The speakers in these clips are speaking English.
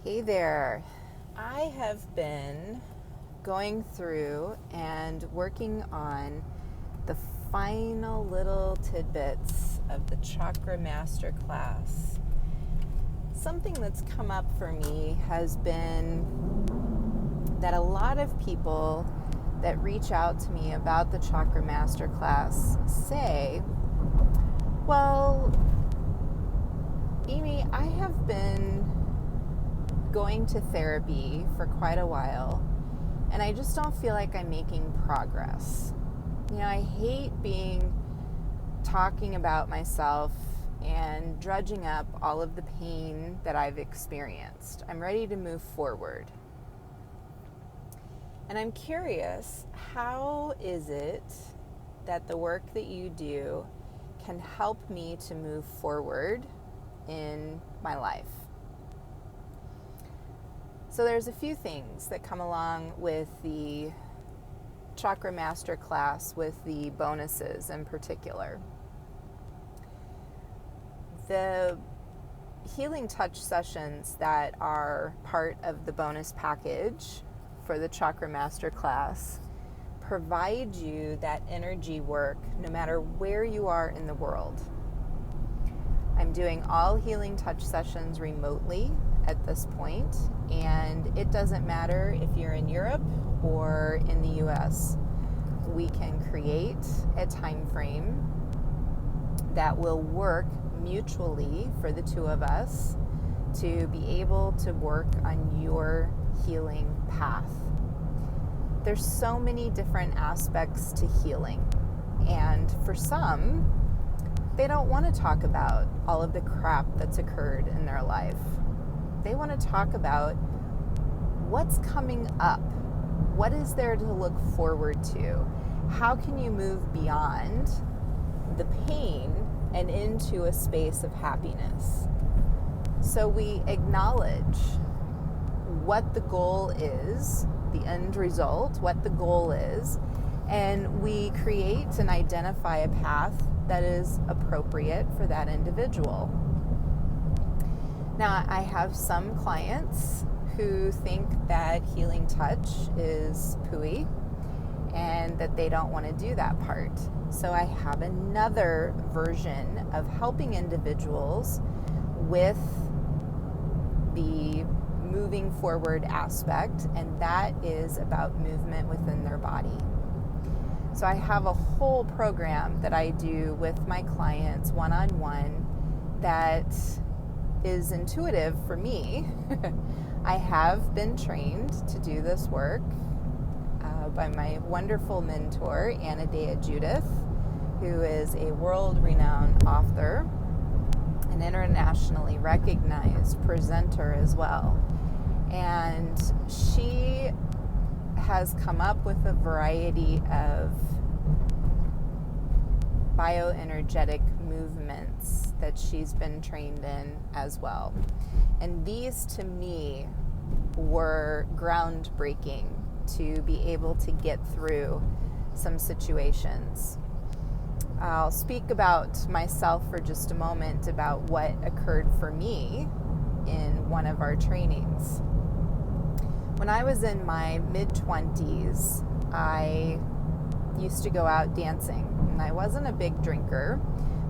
Hey there. I have been going through and working on the final little tidbits of the Chakra Masterclass. Something that's come up for me has been that a lot of people that reach out to me about the Chakra Masterclass say, well, Amy, I have been going to therapy for quite a while, and I just don't feel like I'm making progress. I hate talking about myself and drudging up all of the pain that I've experienced. I'm ready to move forward. And I'm curious, how is it that the work that you do can help me to move forward in my life? So there's a few things that come along with the Chakra Masterclass, with the bonuses in particular. The healing touch sessions that are part of the bonus package for the Chakra Masterclass provide you that energy work no matter where you are in the world. I'm doing all healing touch sessions remotely at this point, and it doesn't matter if you're in Europe or in the US. We can create a time frame that will work mutually for the two of us to be able to work on your healing path. There's so many different aspects to healing, and for some, they don't want to talk about all of the crap that's occurred in their life. They want to talk about what's coming up. What is there to look forward to? How can you move beyond the pain and into a space of happiness? So we acknowledge what the goal is, the end result, what the goal is, and we create and identify a path that is appropriate for that individual. Now, I have some clients who think that healing touch is pooey and that they don't want to do that part. So I have another version of helping individuals with the moving forward aspect, and that is about movement within their body. So I have a whole program that I do with my clients one-on-one that is intuitive for me. I have been trained to do this work by my wonderful mentor, Anna Dea Judith, who is a world-renowned author, an internationally recognized presenter as well. And she has come up with a variety of bioenergetic movements that she's been trained in as well. And these to me were groundbreaking to be able to get through some situations. I'll speak about myself for just a moment about what occurred for me in one of our trainings. When I was in my mid-20s, I used to go out dancing. And I wasn't a big drinker,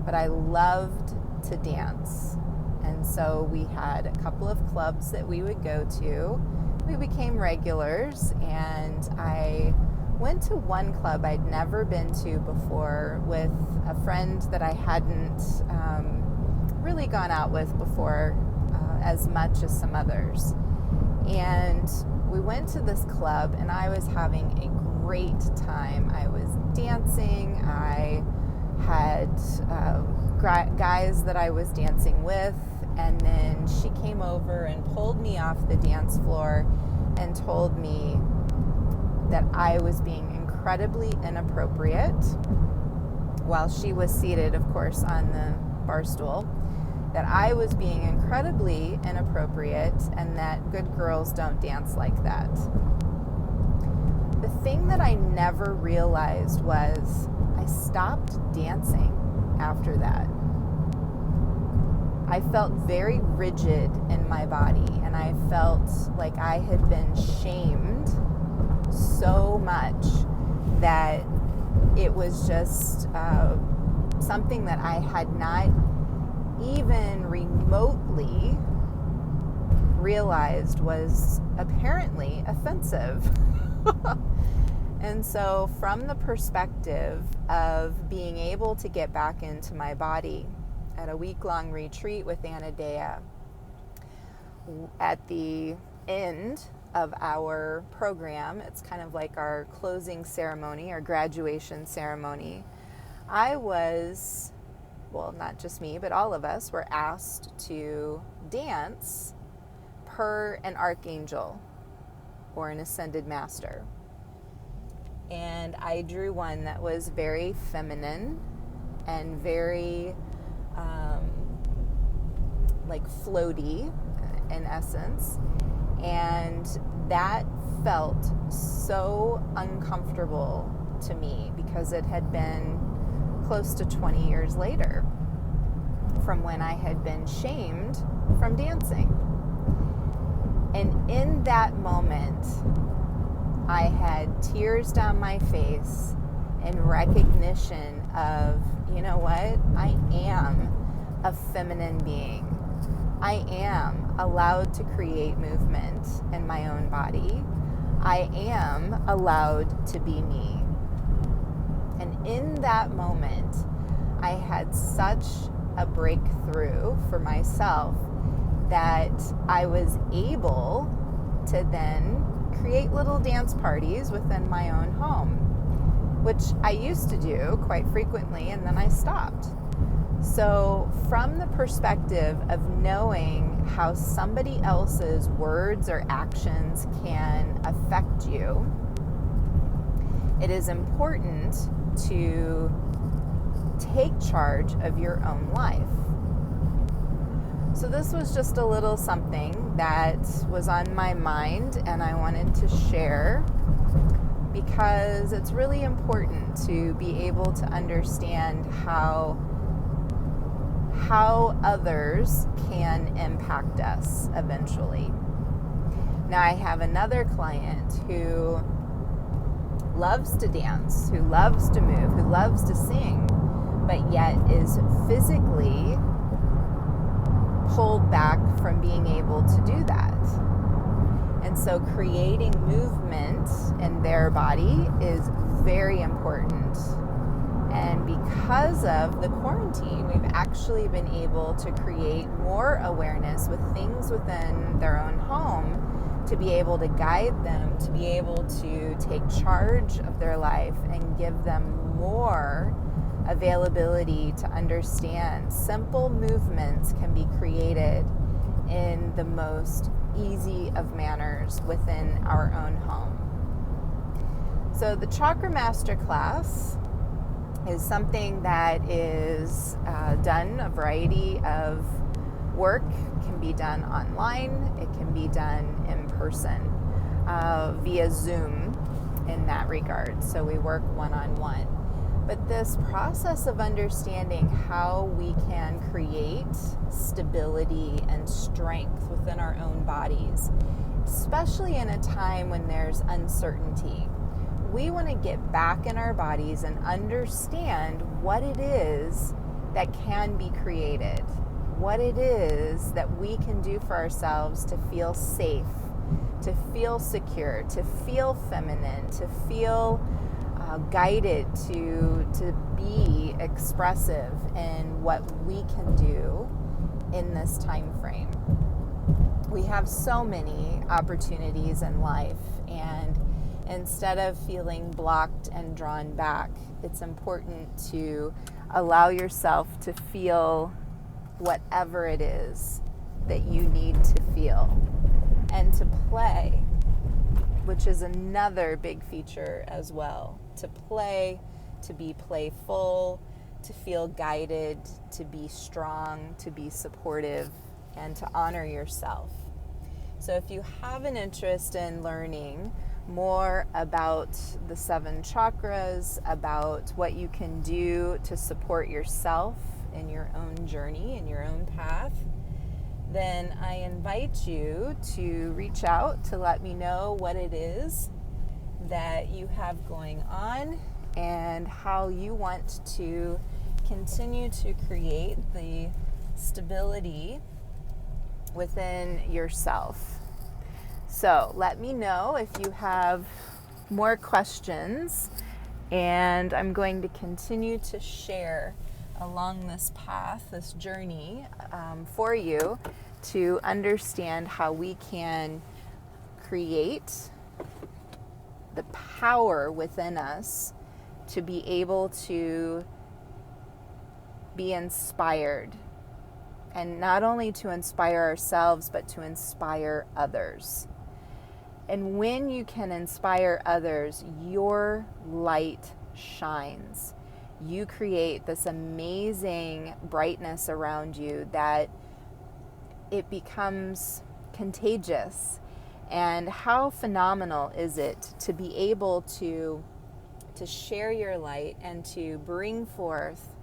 but I loved to dance. And so we had a couple of clubs that we would go to. We became regulars, and I went to one club I'd never been to before with a friend that I hadn't really gone out with before as much as some others. And we went to this club, and I was having a great time. I was dancing. I had guys that I was dancing with, and then she came over and pulled me off the dance floor and told me that I was being incredibly inappropriate while she was seated, of course, on the bar stool, that I was being incredibly inappropriate and that good girls don't dance like that. The thing that I never realized was I stopped dancing after that. I felt very rigid in my body, and I I felt like I had been shamed so much that it was just something that I had not even remotely realized was apparently offensive. And so from the perspective of being able to get back into my body at a week-long retreat with Anna Dea, at the end of our program, it's kind of like our closing ceremony, our graduation ceremony, I was, well, not just me, but all of us were asked to dance per an archangel or an ascended master. And I drew one that was very feminine and very like floaty in essence. And that felt so uncomfortable to me because it had been close to 20 years later from when I had been shamed from dancing. And in that moment, I had tears down my face in recognition of, you know what? I am a feminine being. I am allowed to create movement in my own body. I am allowed to be me. And in that moment, I had such a breakthrough for myself that I was able to then create little dance parties within my own home, which I used to do quite frequently, and then I stopped. So from the perspective of knowing how somebody else's words or actions can affect you, it is important to take charge of your own life. So this was just a little something that was on my mind and I wanted to share because it's really important to be able to understand how others can impact us eventually. Now I have another client who loves to dance, who loves to move, who loves to sing, but yet is physically pulled back from being able to do that. And so creating movement in their body is very important. And because of the quarantine, we've actually been able to create more awareness with things within their own home to be able to guide them, to be able to take charge of their life and give them more availability to understand simple movements can be created in the most easy of manners within our own home. So the Chakra Masterclass is something that is done, a variety of work can be done online, it can be done in person via Zoom in that regard. So we work one-on-one. But this process of understanding how we can create stability and strength within our own bodies, especially in a time when there's uncertainty, we want to get back in our bodies and understand what it is that can be created, what it is that we can do for ourselves to feel safe, to feel secure, to feel feminine, to feel guided to be expressive in what we can do in this time frame. We have so many opportunities in life, and instead of feeling blocked and drawn back, it's important to allow yourself to feel whatever it is that you need to feel, and to play, which is another big feature as well. To play, to be playful, to feel guided, to be strong, to be supportive, and to honor yourself. So if you have an interest in learning more about the 7 chakras, about what you can do to support yourself in your own journey, in your own path, then I invite you to reach out to let me know what it is that you have going on and how you want to continue to create the stability within yourself. So let me know if you have more questions, and I'm going to continue to share along this path, this journey for you to understand how we can create the power within us to be able to be inspired, and not only to inspire ourselves, but to inspire others. And when you can inspire others, your light shines. You create this amazing brightness around you that it becomes contagious. And how phenomenal is it to be able to share your light and to bring forth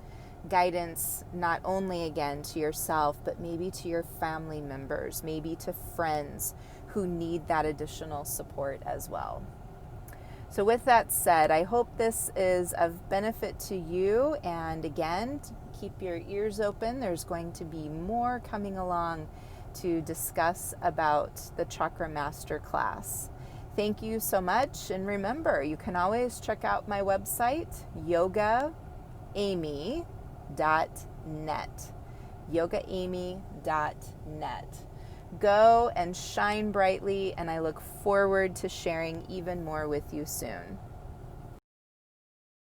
guidance, not only again to yourself, but maybe to your family members, maybe to friends who need that additional support as well. So with that said, I hope this is of benefit to you. And again, keep your ears open. There's going to be more coming along to discuss about the Chakra Masterclass. Thank you so much. And remember, you can always check out my website, yogaamy.net. yogaamy.net. Go and shine brightly, and I look forward to sharing even more with you soon.